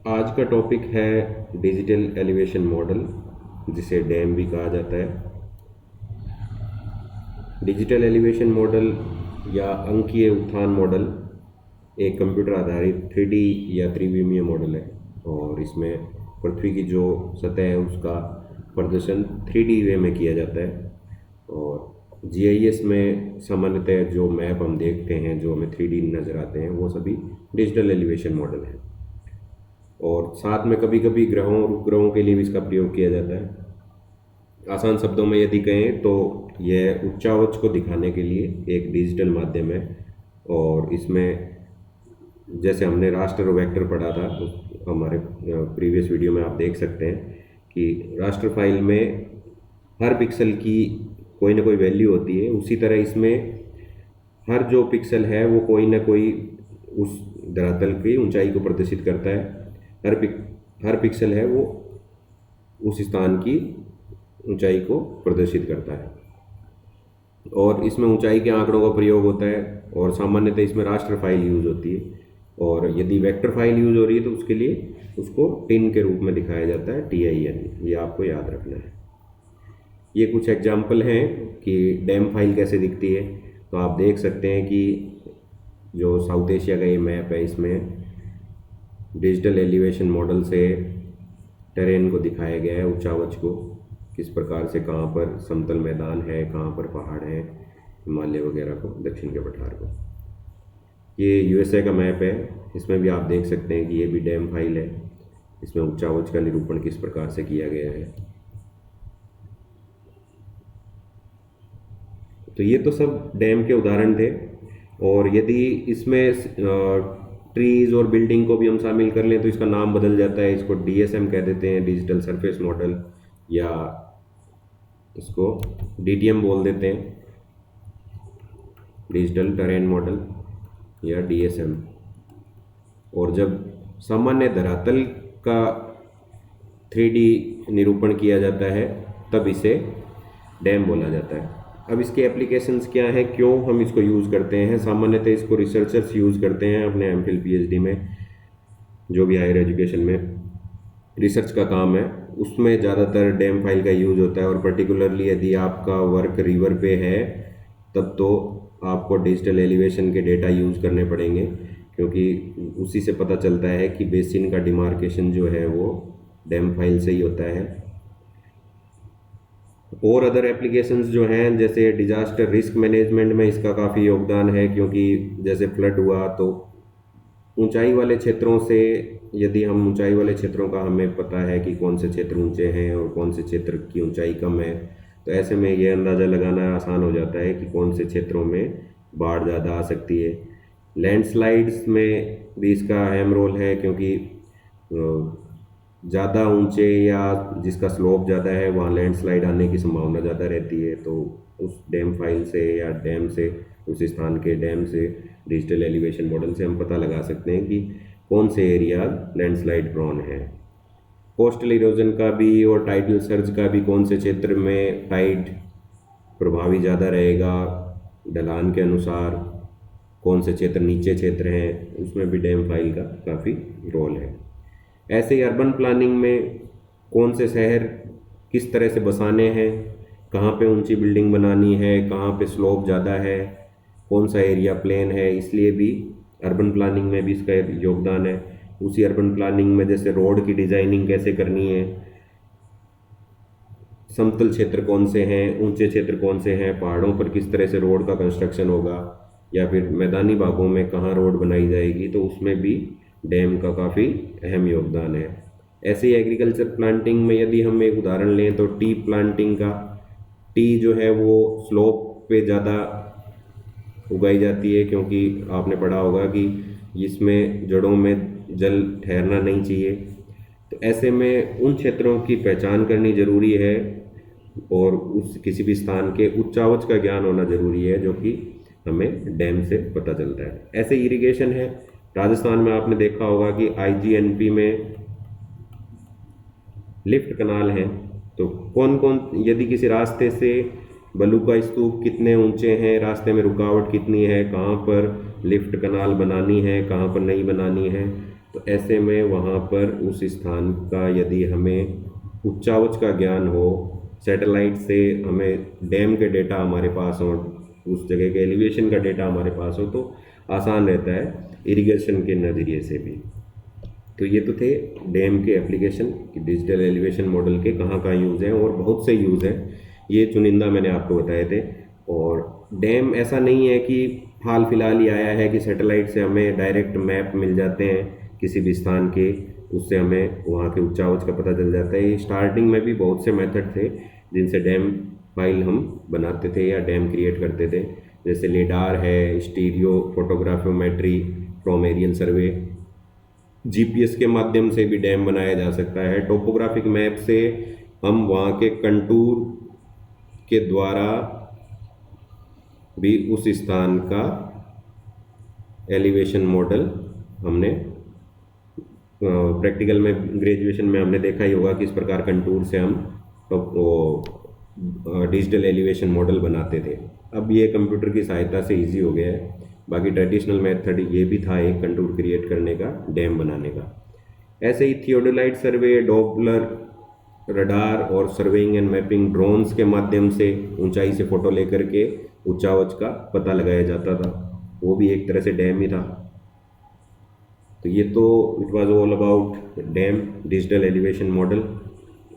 आज का टॉपिक है डिजिटल एलिवेशन मॉडल, जिसे डैम भी कहा जाता है। डिजिटल एलिवेशन मॉडल या अंकीय उत्थान मॉडल एक कंप्यूटर आधारित 3D या त्रिविमीय मॉडल है, और इसमें पृथ्वी की जो सतह है उसका प्रदर्शन 3D वे में किया जाता है। और जीआईएस में सामान्यतः जो मैप हम देखते हैं, जो हमें 3D नज़र आते हैं, वो सभी डिजिटल एलिवेशन मॉडल हैं। और साथ में कभी कभी ग्रहों और उपग्रहों के लिए भी इसका प्रयोग किया जाता है। आसान शब्दों में यदि कहें तो यह उच्चावच को दिखाने के लिए एक डिजिटल माध्यम है। और इसमें जैसे हमने रास्टर वेक्टर पढ़ा था, हमारे प्रीवियस वीडियो में आप देख सकते हैं कि रास्टर फाइल में हर पिक्सल की कोई ना कोई वैल्यू होती है। उसी तरह इसमें हर जो पिक्सल है वो कोई ना कोई उस धरातल की ऊंचाई को प्रदर्शित करता है। हर पिक्सल है वो उस स्थान की ऊंचाई को प्रदर्शित करता है, और इसमें ऊंचाई के आंकड़ों का प्रयोग होता है। और सामान्यतः इसमें रास्टर फाइल यूज होती है, और यदि वेक्टर फाइल यूज हो रही है तो उसके लिए उसको टिन के रूप में दिखाया जाता है, TIN। ये आपको याद रखना है। ये कुछ एग्जाम्पल हैं कि डैम फाइल कैसे दिखती है। तो आप देख सकते हैं कि जो साउथ एशिया का ये मैप है, इसमें डिजिटल एलिवेशन मॉडल से टेरेन को दिखाया गया है, उच्चावच को, किस प्रकार से कहाँ पर समतल मैदान है, कहाँ पर पहाड़ है, हिमालय वगैरह को, दक्षिण के पठार को। ये USA का मैप है, इसमें भी आप देख सकते हैं कि ये भी डैम फाइल है। इसमें उच्चावच का निरूपण किस प्रकार से किया गया है। तो ये तो सब डैम के उदाहरण थे। और यदि इसमें ट्रीज और बिल्डिंग को भी हम शामिल कर लें तो इसका नाम बदल जाता है। इसको DSM कह देते हैं, डिजिटल सरफेस मॉडल, या इसको DTM बोल देते हैं, डिजिटल टेरेन मॉडल, या DSM। और जब सामान्य धरातल का 3D निरूपण किया जाता है तब इसे डैम बोला जाता है। अब इसके एप्लीकेशंस क्या हैं, क्यों हम इसको यूज़ करते हैं। सामान्यतः इसको रिसर्चर्स यूज़ करते हैं अपने MPhil PhD में, जो भी हायर एजुकेशन में रिसर्च का काम है उसमें ज़्यादातर डैम फाइल का यूज़ होता है। और पर्टिकुलरली यदि आपका वर्क रिवर पे है तब तो आपको डिजिटल एलिवेशन के डेटा यूज़ करने पड़ेंगे, क्योंकि उसी से पता चलता है कि बेसिन का डिमार्केशन जो है वो डैम फाइल से ही होता है। और अदर एप्लीकेशंस जो हैं, जैसे डिजास्टर रिस्क मैनेजमेंट में इसका काफ़ी योगदान है, क्योंकि जैसे फ्लड हुआ तो ऊंचाई वाले क्षेत्रों से, यदि हम ऊंचाई वाले क्षेत्रों का हमें पता है कि कौन से क्षेत्र ऊंचे हैं और कौन से क्षेत्र की ऊंचाई कम है, तो ऐसे में ये अंदाज़ा लगाना आसान हो जाता है कि कौन से क्षेत्रों में बाढ़ ज़्यादा आ सकती है। लैंडस्लाइड्स में भी इसका अहम रोल है, क्योंकि ज़्यादा ऊंचे या जिसका स्लोप ज़्यादा है वहाँ लैंडस्लाइड आने की संभावना ज़्यादा रहती है। तो उस डैम फाइल से या डैम से, उस स्थान के डैम से, डिजिटल एलिवेशन मॉडल से हम पता लगा सकते हैं कि कौन से एरिया लैंडस्लाइड प्रोन है। कोस्टल इरोजन का भी और टाइडल सर्ज का भी, कौन से क्षेत्र में टाइड प्रभावी ज़्यादा रहेगा ढलान के अनुसार, कौन से क्षेत्र नीचे क्षेत्र हैं, उसमें भी डैम फाइल का काफ़ी रोल है। ऐसे ही अर्बन प्लानिंग में कौन से शहर किस तरह से बसाने हैं, कहाँ पे ऊंची बिल्डिंग बनानी है, कहाँ पे स्लोप ज़्यादा है, कौन सा एरिया प्लेन है, इसलिए भी अर्बन प्लानिंग में भी इसका योगदान है। उसी अर्बन प्लानिंग में जैसे रोड की डिज़ाइनिंग कैसे करनी है, समतल क्षेत्र कौन से हैं, ऊंचे क्षेत्र कौन से हैं, पहाड़ों पर किस तरह से रोड का कंस्ट्रक्शन होगा, या फिर मैदानी भागों में कहाँ रोड बनाई जाएगी, तो उसमें भी डैम का काफ़ी अहम योगदान है। ऐसे ही एग्रीकल्चर प्लांटिंग में यदि हम एक उदाहरण लें तो टी प्लांटिंग का, टी जो है वो स्लोप पे ज़्यादा उगाई जाती है, क्योंकि आपने पढ़ा होगा कि इसमें जड़ों में जल ठहरना नहीं चाहिए। तो ऐसे में उन क्षेत्रों की पहचान करनी ज़रूरी है, और उस किसी भी स्थान के उच्चावच का ज्ञान होना ज़रूरी है, जो कि हमें डैम से पता चलता है। ऐसे इरिगेशन है, राजस्थान में आपने देखा होगा कि IGNP में लिफ्ट कनाल हैं। तो कौन कौन, यदि किसी रास्ते से बलुका स्तूप कितने ऊंचे हैं, रास्ते में रुकावट कितनी है, कहाँ पर लिफ्ट कनाल बनानी है, कहाँ पर नहीं बनानी है, तो ऐसे में वहाँ पर उस स्थान का यदि हमें उच्चावच का ज्ञान हो, सैटेलाइट से हमें डैम के डेटा हमारे पास हो, उस जगह के एलिवेशन का डेटा हमारे पास हो, तो आसान रहता है इरिगेशन के नज़रिए से भी। तो ये तो थे डैम के एप्लीकेशन कि डिजिटल एलिवेशन मॉडल के कहाँ कहाँ यूज़ हैं, और बहुत से यूज़ हैं, ये चुनिंदा मैंने आपको बताए थे। और डैम ऐसा नहीं है कि हाल फिलहाल ही आया है कि सैटेलाइट से हमें डायरेक्ट मैप मिल जाते हैं किसी भी स्थान के, उससे हमें वहाँ के उच्चावच का पता चल जाता है। स्टार्टिंग में भी बहुत से मेथड थे जिनसे डैम फाइल हम बनाते थे या डैम क्रिएट करते थे, जैसे लेडार है, stereo photogrammetry from aerial survey, GPS के माध्यम से भी डैम बनाया जा सकता है, टोपोग्राफिक मैप से हम वहाँ के कंटूर के द्वारा भी उस स्थान का एलिवेशन मॉडल हमने प्रैक्टिकल में ग्रेजुएशन में हमने देखा ही होगा किस प्रकार कंटूर से हम डिजिटल एलिवेशन मॉडल बनाते थे। अब ये कंप्यूटर की सहायता से इजी हो गया है। बाकी ट्रेडिशनल मेथड ये भी था एक कंटूर क्रिएट करने का, डैम बनाने का। ऐसे ही थियोडोलाइट सर्वे, डॉपलर रडार और सर्वेइंग एंड मैपिंग ड्रोन्स के माध्यम से ऊंचाई से फोटो लेकर के उच्चावच का पता लगाया जाता था, वो भी एक तरह से डैम ही था। तो ये तो it was all about dam digital elevation model,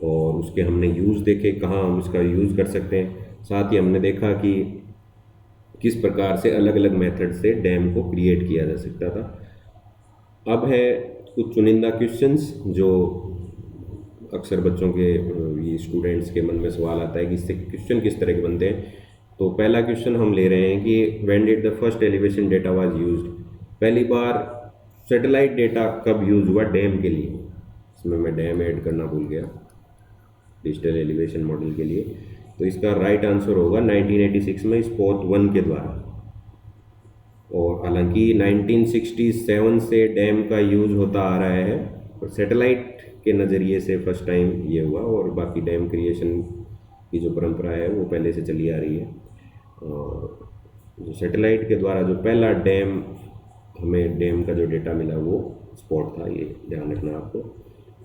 और उसके हमने यूज़ देखे कहाँ हम इसका यूज़ कर सकते हैं। साथ ही हमने देखा कि किस प्रकार से अलग अलग मेथड से डैम को क्रिएट किया जा सकता था। अब है कुछ चुनिंदा क्वेश्चंस जो अक्सर बच्चों के ये स्टूडेंट्स के मन में सवाल आता है कि इससे क्वेश्चन किस तरह के बनते हैं। तो पहला क्वेश्चन हम ले रहे हैं कि when did the first elevation data was used, पहली बार सैटेलाइट डेटा कब यूज़ हुआ डैम के लिए। इसमें मैं डैम ऐड करना भूल गया डिजिटल एलिवेशन मॉडल के लिए। तो इसका राइट आंसर होगा 1986 में स्पॉट 1 के द्वारा। और हालांकि 1967 से डैम का यूज़ होता आ रहा है, और सैटेलाइट के नज़रिए से फर्स्ट टाइम ये हुआ, और बाकी डैम क्रिएशन की जो परंपरा है वो पहले से चली आ रही है। और जो सैटेलाइट के द्वारा जो पहला डैम हमें डैम का जो डेटा मिला वो स्पॉट था, ये ध्यान रखना आपको।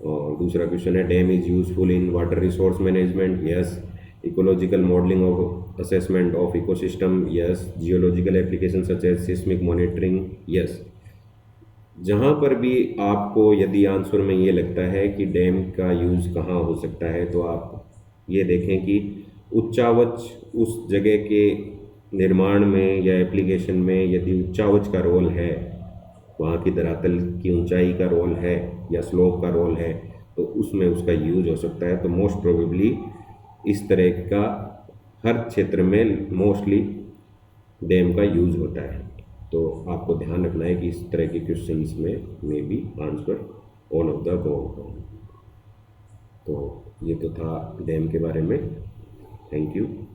और दूसरा क्वेश्चन है dam is useful in water resource management, yes. Ecological modelling of assessment of ecosystem, yes. Geological application such as seismic monitoring, yes. जहाँ पर भी आपको यदि आंसर में ये लगता है कि डैम का यूज़ कहाँ हो सकता है, तो आप ये देखें कि उच्चावच उस जगह के निर्माण में या एप्लीकेशन में यदि उच्चावच का रोल है, वहाँ की धरातल की ऊंचाई का रोल है या स्लोप का रोल है, तो उसमें उसका यूज हो सकता है। तो मोस्ट प्रोबेबली इस तरह का हर क्षेत्र में मोस्टली डैम का यूज होता है। तो आपको ध्यान रखना है कि इस तरह के क्वेश्चंस में may be answer all of the above. तो ये तो था डैम के बारे में। Thank you.